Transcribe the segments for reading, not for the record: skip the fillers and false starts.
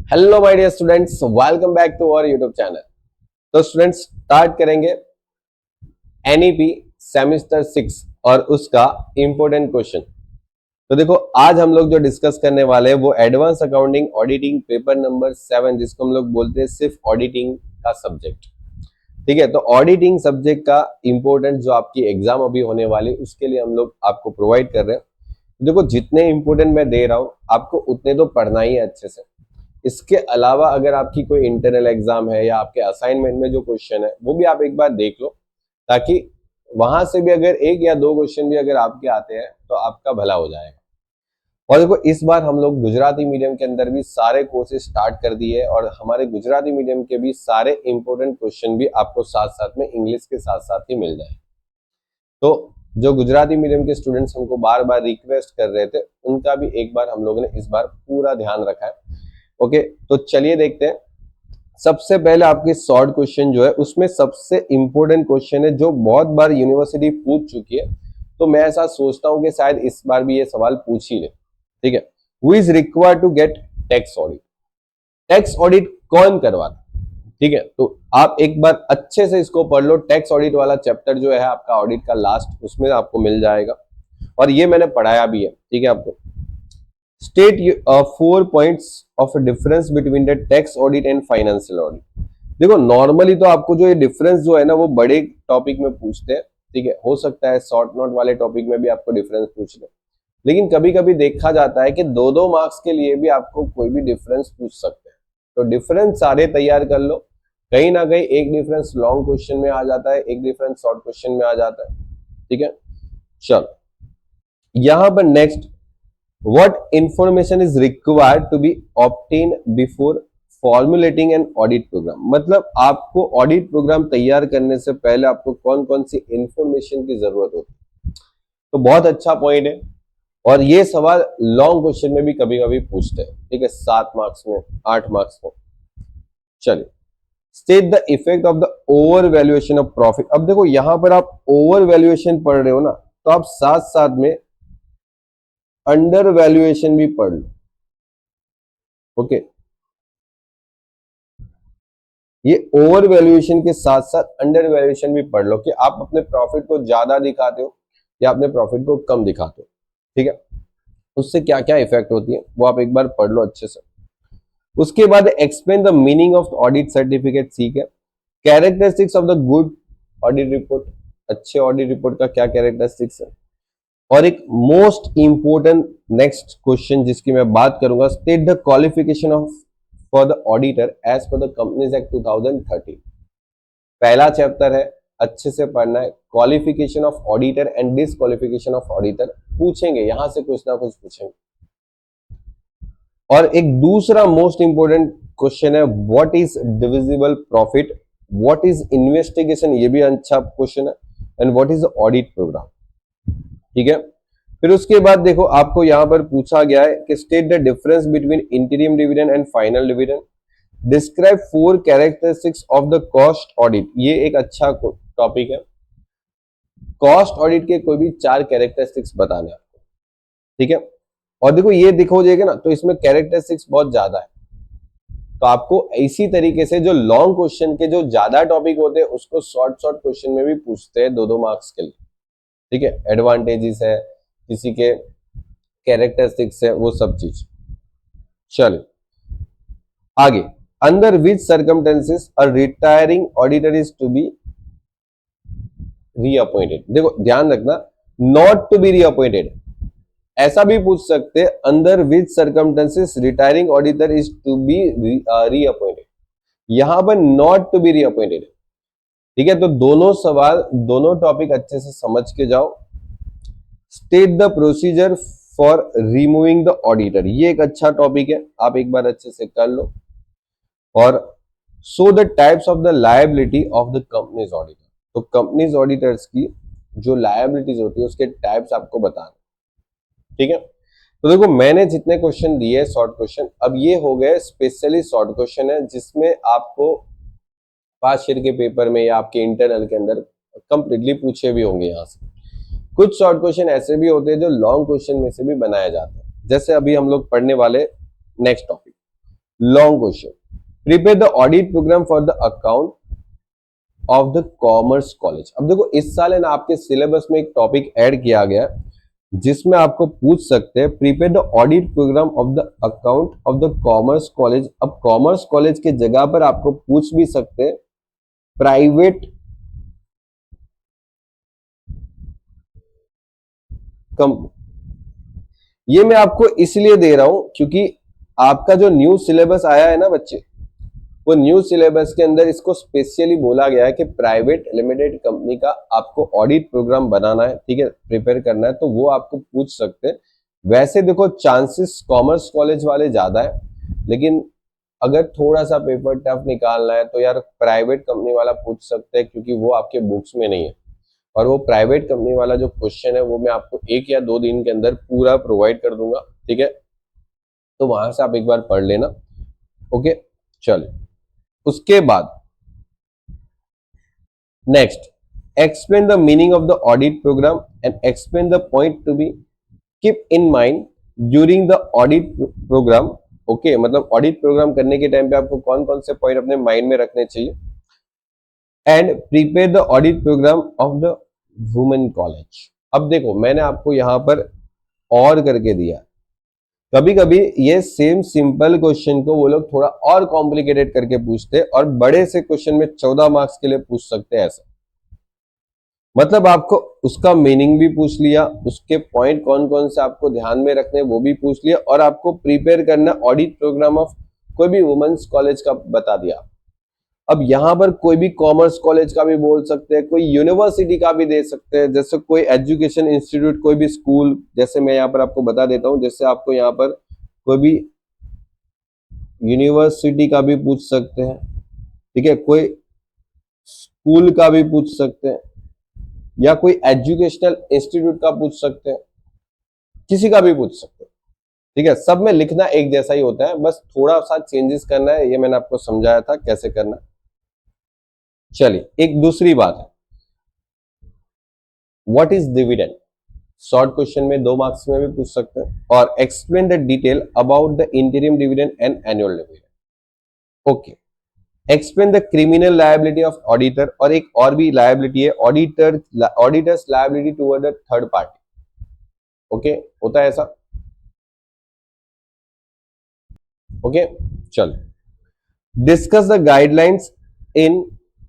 Hello my dear students, welcome back to our YouTube channel. तो students start करेंगे NEP semester 6 और उसका important question. तो देखो आज हम लोग जो डिस्कस करने वाले हैं वो advance accounting auditing paper number 7 जिसको हम लोग बोलते हैं सिर्फ ऑडिटिंग का सब्जेक्ट। ठीक है, तो ऑडिटिंग सब्जेक्ट का इंपॉर्टेंट जो आपकी एग्जाम अभी होने वाली उसके लिए हम लोग आपको प्रोवाइड कर रहे हैं। देखो जितने इंपॉर्टेंट मैं दे रहा हूं आपको उतने तो पढ़ना ही है अच्छे से। इसके अलावा अगर आपकी कोई इंटरनल एग्जाम है या आपके असाइनमेंट में जो क्वेश्चन है वो भी आप एक बार देख लो, ताकि वहां से भी अगर एक या दो क्वेश्चन भी अगर आपके आते हैं तो आपका भला हो जाएगा। और देखो इस बार हम लोग गुजराती मीडियम के अंदर भी सारे कोर्सेज स्टार्ट कर दिए और हमारे गुजराती मीडियम के भी सारे इंपॉर्टेंट क्वेश्चन भी आपको साथ साथ में इंग्लिश के साथ साथ ही मिल जाए। तो जो गुजराती मीडियम के स्टूडेंट्स हमको बार बार रिक्वेस्ट कर रहे थे उनका भी एक बार हम लोगों ने इस बार पूरा ध्यान रखा है। ओके, तो चलिए देखते हैं। सबसे पहले आपके शॉर्ट क्वेश्चन जो है उसमें सबसे इंपॉर्टेंट क्वेश्चन है जो बहुत बार यूनिवर्सिटी पूछ चुकी है, तो मैं ऐसा सोचता हूं कि शायद इस बार भी ये सवाल पूछ ही ले। ठीक है, who is required to get tax audit? Tax audit कौन करवाता? ठीक है, तो आप एक बार अच्छे से इसको पढ़ लो। टैक्स ऑडिट वाला चैप्टर जो है आपका ऑडिट का लास्ट उसमें आपको मिल जाएगा और ये मैंने पढ़ाया भी है। ठीक है, आपको state 4 points of difference between the tax audit and financial audit. देखो नॉर्मली तो आपको जो ये डिफरेंस जो है ना वो बड़े टॉपिक में पूछते हैं। ठीक है, हो सकता है शॉर्ट नोट वाले टॉपिक में भी आपको डिफरेंस पूछ ले, लेकिन कभी कभी देखा जाता है कि दो दो मार्क्स के लिए भी आपको कोई भी डिफरेंस पूछ सकते हैं। तो डिफरेंस सारे तैयार कर लो, कहीं ना कहीं एक डिफरेंस लॉन्ग क्वेश्चन में आ जाता है, एक डिफरेंस शॉर्ट क्वेश्चन में आ जाता है। ठीक है, चलो यहां पर next, what information is required to be obtained before formulating an audit program? मतलब आपको ऑडिट प्रोग्राम तैयार करने से पहले आपको कौन कौन सी इंफॉर्मेशन की जरूरत होती है? तो बहुत अच्छा पॉइंट है और ये सवाल लॉन्ग क्वेश्चन में भी कभी कभी पूछते हैं। ठीक है, 7 मार्क्स में, 8 मार्क्स में। चलिए, state the effect of the over valuation of profit. अब देखो यहां पर आप ओवर वैल्यूएशन पढ़ रहे हो ना, तो आप साथ साथ में अंडर वैल्यूएशन भी पढ़ लो। ओके, ये ओवर वैल्यूएशन के साथ साथ अंडर वैल्यूएशन भी पढ़ लो कि आप अपने प्रॉफिट को ज्यादा दिखाते हो या अपने प्रॉफिट को कम दिखाते हो। ठीक है, उससे क्या क्या इफेक्ट होती है वो आप एक बार पढ़ लो अच्छे से। उसके बाद explain the meaning of audit certificate. ठीक है, characteristics of the good audit report. अच्छे ऑडिट रिपोर्ट का क्या कैरेक्टरिस्टिक्स है? और एक मोस्ट इंपोर्टेंट नेक्स्ट क्वेश्चन जिसकी मैं बात करूंगा, state the qualification of for the auditor as per the companies act 2013। पहला चैप्टर है, अच्छे से पढ़ना है। Qualification of auditor and disqualification of auditor पूछेंगे, यहां से कुछ ना कुछ पूछेंगे। और एक दूसरा मोस्ट इंपोर्टेंट क्वेश्चन है, what is divisible profit, what is investigation, ये भी अच्छा क्वेश्चन है, and what is audit programme. ठीक है, फिर उसके बाद देखो आपको यहां पर पूछा गया है कि state the difference between इंटीरियम dividend and final dividend, describe 4 characteristics of the cost audit. ये एक अच्छा टॉपिक है। कॉस्ट ऑडिट के कोई भी 4 कैरेक्टरिस्टिक्स बताने आपको। ठीक है, और देखो ये दिखो जाएगा ना, तो इसमें कैरेक्टरिस्टिक्स बहुत ज्यादा है, तो आपको इसी तरीके से जो लॉन्ग क्वेश्चन के जो ज्यादा टॉपिक होते हैं उसको शॉर्ट शॉर्ट क्वेश्चन में भी पूछते हैं 2-2 मार्क्स के लिए। ठीक है, एडवांटेजेस है, किसी के कैरेक्टरिस्टिक्स है, वो सब चीज। चलिए आगे, under which circumstances a retiring auditor is to be reappointed. देखो ध्यान रखना, नॉट टू बी रीअपॉइंटेड ऐसा भी पूछ सकते हैं, under which circumstances retiring auditor is to be reappointed. यहां पर नॉट टू बी रीअपॉइंटेड। ठीक है, तो दोनों सवाल, दोनों टॉपिक अच्छे से समझ के जाओ। State the procedure for removing the auditor, ये एक अच्छा टॉपिक है, आप एक बार अच्छे से कर लो। और so the types of the liability of the companies auditor, तो कंपनीज ऑडिटर्स की जो लायबिलिटीज होती है उसके टाइप्स आपको बताना। ठीक है, तो देखो मैंने जितने क्वेश्चन दिए शॉर्ट क्वेश्चन, अब ये हो गए स्पेशली शॉर्ट क्वेश्चन है जिसमें आपको पास ईयर के पेपर में या आपके इंटरनल के अंदर कंप्लीटली पूछे भी होंगे। यहाँ से कुछ शॉर्ट क्वेश्चन ऐसे भी होते हैं जो लॉन्ग क्वेश्चन में से भी बनाए जाते हैं, जैसे अभी हम लोग पढ़ने वाले next topic long question, prepare the audit programme for the account of the commerce college. अब देखो इस साल है ना आपके सिलेबस में एक टॉपिक ऐड किया गया जिसमें आपको पूछ सकते हैं prepare the audit programme of the account of the commerce college. अब कॉमर्स कॉलेज के जगह पर आपको पूछ भी सकते हैं प्राइवेट कंपनी। ये मैं आपको इसलिए दे रहा हूं क्योंकि आपका जो न्यू सिलेबस आया है ना बच्चे, वो न्यू सिलेबस के अंदर इसको स्पेशली बोला गया है कि प्राइवेट लिमिटेड कंपनी का आपको ऑडिट प्रोग्राम बनाना है, ठीक है, प्रिपेयर करना है, तो वो आपको पूछ सकते हैं। वैसे देखो चांसेस कॉमर्स कॉलेज वाले ज्यादा है, लेकिन अगर थोड़ा सा पेपर टफ निकालना है तो यार प्राइवेट कंपनी वाला पूछ सकते हैं क्योंकि वो आपके बुक्स में नहीं है। और वो प्राइवेट कंपनी वाला जो क्वेश्चन है वो मैं आपको 1 या 2 दिन के अंदर पूरा प्रोवाइड कर दूंगा, ठीक है, तो वहां से आप एक बार पढ़ लेना। ओके, चलिए उसके बाद next, explain the meaning of the audit programme and explain the point to be keep in mind during the audit programme. Okay, मतलब ऑडिट प्रोग्राम करने के टाइम पे आपको कौन कौन से पॉइंट अपने माइंड में रखने चाहिए। And prepare the audit programme of the women college. अब देखो मैंने आपको यहां पर और करके दिया, कभी कभी ये सेम सिंपल क्वेश्चन को वो लोग थोड़ा और कॉम्प्लिकेटेड करके पूछते हैं और बड़े से क्वेश्चन में 14 मार्क्स के लिए पूछ सकते हैं ऐसा। मतलब आपको उसका मीनिंग भी पूछ लिया, उसके पॉइंट कौन कौन से आपको ध्यान में रखने वो भी पूछ लिया, और आपको प्रिपेयर करना ऑडिट प्रोग्राम ऑफ कोई भी वुमेन्स कॉलेज का बता दिया। अब यहां पर कोई भी कॉमर्स कॉलेज का भी बोल सकते हैं, कोई यूनिवर्सिटी का भी दे सकते हैं, जैसे कोई एजुकेशन इंस्टीट्यूट, कोई भी स्कूल, जैसे मैं यहाँ पर आपको बता देता हूँ, जैसे आपको यहाँ पर कोई भी यूनिवर्सिटी का भी पूछ सकते हैं, ठीक है, कोई स्कूल का भी पूछ सकते हैं, या कोई एजुकेशनल इंस्टीट्यूट का पूछ सकते हैं, किसी का भी पूछ सकते हैं, ठीक है। सब में लिखना एक जैसा ही होता है, बस थोड़ा सा चेंजेस करना है, ये मैंने आपको समझाया था कैसे करना। चलिए एक दूसरी बात है, what is dividend. Short question में 2 मार्क्स में भी पूछ सकते हैं। और explain the detail about the इंटीरियम dividend and annual dividend. Okay, explain the criminal liability of auditor, और एक और भी लायबिलिटी है auditors liability toward the third party. Okay, होता है ऐसा। ओके, चल discuss the guidelines in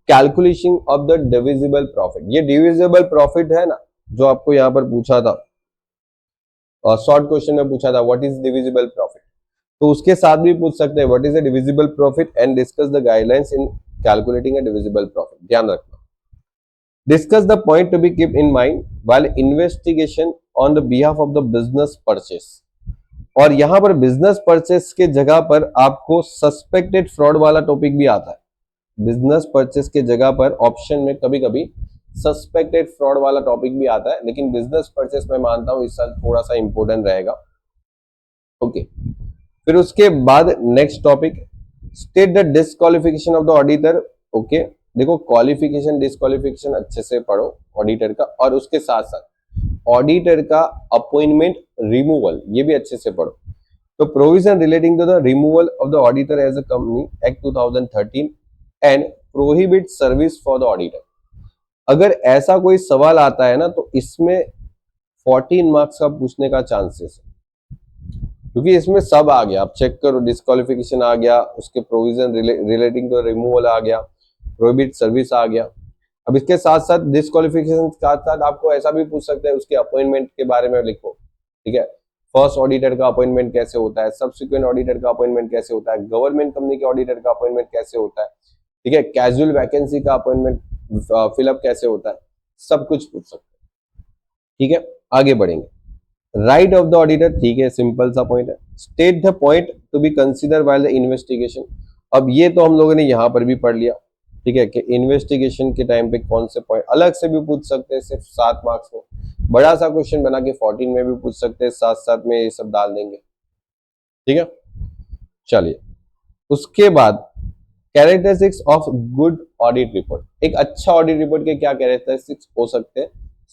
calculation of the divisible profit. ये डिविजिबल प्रॉफिट है ना जो आपको यहां पर पूछा था, और शॉर्ट क्वेश्चन में पूछा था व्हाट इज डिविजिबल प्रॉफिट, तो उसके साथ भी पूछ सकते हैं what is the divisible profit and discuss the guidelines in calculating a divisible profit. ध्यान रखना, discuss the point to be keep in mind while investigation on the behalf of the business purchase. और यहां पर business purchase के जगह पर आपको suspected fraud वाला टॉपिक भी आता है। बिजनेस परचेस के जगह पर ऑप्शन में कभी कभी सस्पेक्टेड फ्रॉड वाला टॉपिक भी आता है, लेकिन बिजनेस परचेस में मानता हूं इस साल थोड़ा सा इंपॉर्टेंट रहेगा। ओके, फिर उसके बाद next topic, state the disqualification of the auditor. Okay, देखो क्वालिफिकेशन डिस्क्वालिफिकेशन अच्छे से पढ़ो ऑडिटर का, और उसके साथ साथ ऑडिटर का अपॉइंटमेंट रिमूवल ये भी अच्छे से पढ़ो। तो provision relating to the removal of the auditor as a company act 2013 and prohibit service for the auditor. अगर ऐसा कोई सवाल आता है ना तो इसमें 14 मार्क्स का पूछने का चांसेस है, क्योंकि इसमें सब आ गया। आप चेक करो, डिस्क्वालिफिकेशन आ गया, उसके प्रोविजन रिलेटिंग टू रिमूवल आ गया, प्रोहिबिट सर्विस आ गया। अब इसके साथ साथ डिस्क्वालिफिकेशन के साथ साथ आपको ऐसा भी पूछ सकते हैं उसके अपॉइंटमेंट के बारे में लिखो, ठीक है। फर्स्ट ऑडिटर का अपॉइंटमेंट कैसे होता है, सब्सिक्वेंट ऑडिटर का अपॉइंटमेंट कैसे होता है, गवर्नमेंट कंपनी के ऑडिटर का अपॉइंटमेंट कैसे होता है, ठीक है, कैजुअल वैकेंसी का अपॉइंटमेंट फिलअप कैसे होता है, सब कुछ पूछ सकते हैं, ठीक है। आगे बढ़ेंगे, राइट ऑफ द ऑडिटर, ठीक है, सिंपल सा पॉइंट है। State the point to B consider while the investigation. अब ये तो हम लोगों ने यहां पर भी पढ़ लिया, ठीक है, कि इन्वेस्टिगेशन के टाइम पे कौन से पॉइंट अलग से भी पूछ सकते हैं, सिर्फ 7 मार्क्स में। बड़ा सा क्वेश्चन बना के 14 में भी पूछ सकते हैं, साथ साथ में ये सब डाल देंगे, ठीक है। चलिए उसके बाद characteristics of good audit report. एक अच्छा ऑडिट रिपोर्ट के क्या कैरेक्टरिस्टिक्स हो सकते हैं,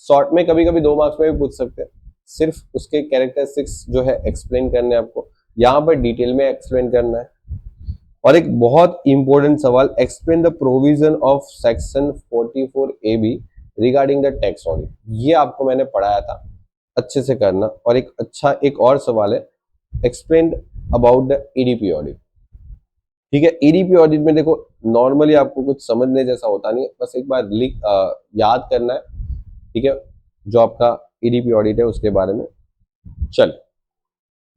शॉर्ट में कभी कभी 2 मार्क्स में भी पूछ सकते हैं। सिर्फ उसके कैरेक्टरिस्टिक्स जो है एक्सप्लेन करने आपको, यहाँ पर डिटेल में एक्सप्लेन करना है, और एक बहुत इंपॉर्टेंट सवाल, explain the provision of section 44AB regarding the tax audit. ये आपको मैंने पढ़ाया था, अच्छे से करना। और एक और सवाल है, explain about the EDP audit. ठीक है, ईडीपी ऑडिट में देखो नॉर्मली आपको कुछ समझने जैसा होता नहीं है, बस एक बार याद करना है। ठीक है, जो आपका ईडीपी ऑडिट है उसके बारे में। चल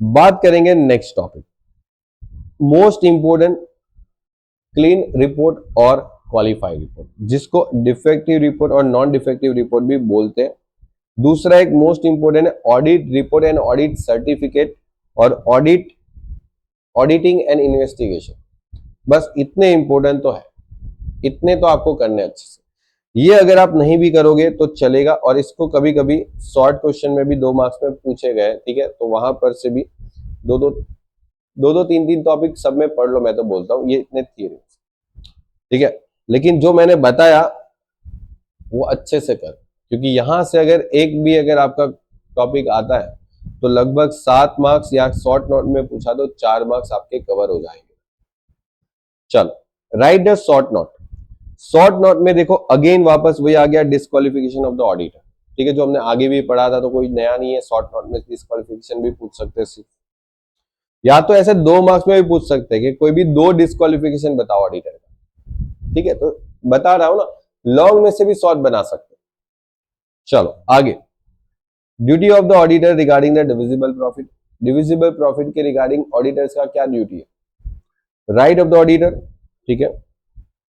बात करेंगे next topic, most important clean report और क्वालिफाइड रिपोर्ट, जिसको डिफेक्टिव रिपोर्ट और नॉन डिफेक्टिव रिपोर्ट भी बोलते हैं। दूसरा एक मोस्ट इंपोर्टेंट है audit report and audit certificate और ऑडिटिंग एंड इन्वेस्टिगेशन। बस इतने इंपॉर्टेंट तो है, इतने तो आपको करने अच्छे से। ये अगर आप नहीं भी करोगे तो चलेगा, और इसको कभी कभी शॉर्ट क्वेश्चन में भी 2 मार्क्स में पूछे गए। ठीक है, तो वहां पर से भी दो तीन तीन टॉपिक सब में पढ़ लो, मैं तो बोलता हूँ ये इतने थियरी। ठीक है, लेकिन जो मैंने बताया वो अच्छे से कर, क्योंकि यहां से अगर आपका टॉपिक आता है तो लगभग 7 मार्क्स, या शॉर्ट नोट में पूछा तो 4 मार्क्स आपके कवर हो जाएंगे। चल right the short note. Short note में देखो अगेन वापस वही आ गया, डिस्क्वालिफिकेशन ऑफ द ऑडिटर। ठीक है, जो हमने आगे भी पढ़ा था, तो कोई नया नहीं है। शॉर्ट नोट में डिस्क्वालिफिकेशन भी पूछ सकते हैं, या तो ऐसे 2 मार्क्स में भी पूछ सकते हैं कि कोई भी 2 डिस्क्वालिफिकेशन बताओ ऑडिटर का। ठीक है, तो बता रहा हूं ना, लॉन्ग में से भी शॉर्ट बना सकते हैं। चलो आगे, duty of the auditor regarding the divisible profit. Divisible profit के रिगार्डिंग ऑडिटर्स का क्या ड्यूटी है? Right of the auditor. ठीक है,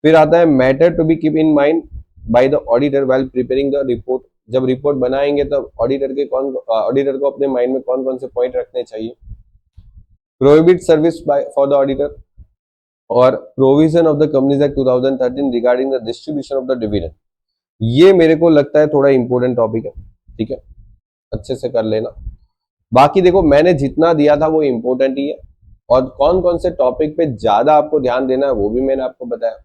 फिर आता है matter to be keep in mind by the auditor while preparing the report. जब रिपोर्ट बनाएंगे तब ऑडिटर को अपने माइंड में कौन कौन से पॉइंट रखने चाहिए। Prohibit service for the auditor और provision of the companies act 2013 regarding the distribution of the dividend. ये मेरे को लगता है थोड़ा इंपॉर्टेंट टॉपिक है। ठीक है, अच्छे से कर लेना। बाकी देखो मैंने जितना दिया था वो इंपॉर्टेंट ही है, और कौन कौन से टॉपिक पे ज्यादा आपको ध्यान देना है वो भी मैंने आपको बताया।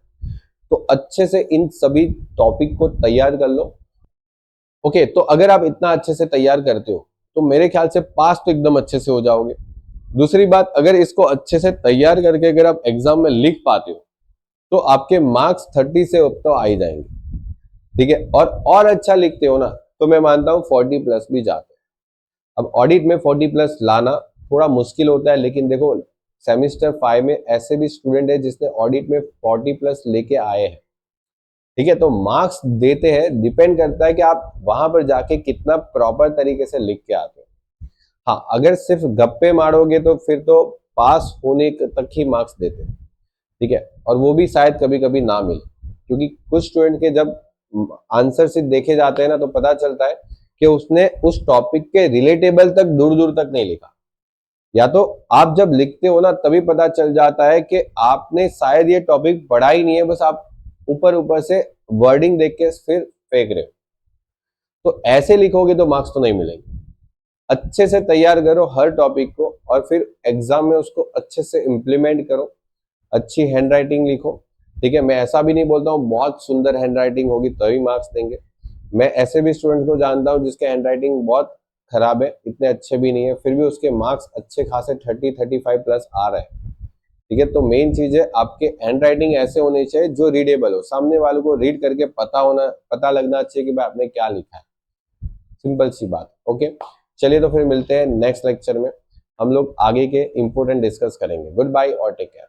तो अच्छे से इन सभी टॉपिक को तैयार कर लो। ओके, तो अगर आप इतना अच्छे से तैयार करते हो तो मेरे ख्याल से पास तो एकदम अच्छे से हो जाओगे। दूसरी बात, अगर इसको अच्छे से तैयार करके अगर आप एग्जाम में लिख पाते हो तो आपके मार्क्स 30 से अब तो आ ही जाएंगे। ठीक है, और अच्छा लिखते हो ना तो मैं मानता हूं 40 प्लस भी जाते हैं। अब ऑडिट में 40 प्लस लाना थोड़ा मुश्किल होता है, लेकिन देखो सेमेस्टर 5 में ऐसे भी स्टूडेंट है जिसने ऑडिट में 40 प्लस लेके आए हैं। ठीक है, तो मार्क्स देते हैं, डिपेंड करता है कि आप वहां पर जाके कितना प्रॉपर तरीके से लिख के आते हो। हाँ, अगर सिर्फ गप्पे मारोगे तो फिर तो पास होने तक ही मार्क्स देते हैं। ठीक है, और वो भी शायद कभी कभी ना मिले, क्योंकि कुछ स्टूडेंट के जब आंसर शीट देखे जाते हैं ना तो पता चलता है कि उसने उस टॉपिक के रिलेटेबल तक दूर दूर तक नहीं लिखा, या तो आप जब लिखते हो ना तभी पता चल जाता है कि आपने शायद ये टॉपिक पढ़ा ही नहीं है, बस आप ऊपर ऊपर से वर्डिंग देख के फिर फेंक रहे हो। तो ऐसे लिखोगे तो मार्क्स तो नहीं मिलेंगे। अच्छे से तैयार करो हर टॉपिक को, और फिर एग्जाम में उसको अच्छे से इंप्लीमेंट करो। अच्छी हैंड राइटिंग लिखो। ठीक है, मैं ऐसा भी नहीं बोलता हूँ बहुत सुंदर हैंड राइटिंग होगी तभी मार्क्स देंगे। मैं ऐसे भी स्टूडेंट को जानता हूँ जिसके हैंड राइटिंग बहुत खराब है, इतने अच्छे भी नहीं है, फिर भी उसके मार्क्स अच्छे खासे 30-35 प्लस आ रहे हैं। ठीक है, तो मेन चीज है आपके हैंड राइटिंग ऐसे होनी चाहिए जो रीडेबल हो, सामने वालों को रीड करके पता लगना चाहिए कि भाई आपने क्या लिखा है। सिंपल सी बात। ओके, चलिए तो फिर मिलते हैं नेक्स्ट लेक्चर में, हम लोग आगे के इंपोर्टेंट डिस्कस करेंगे। गुड बाय और टेक केयर।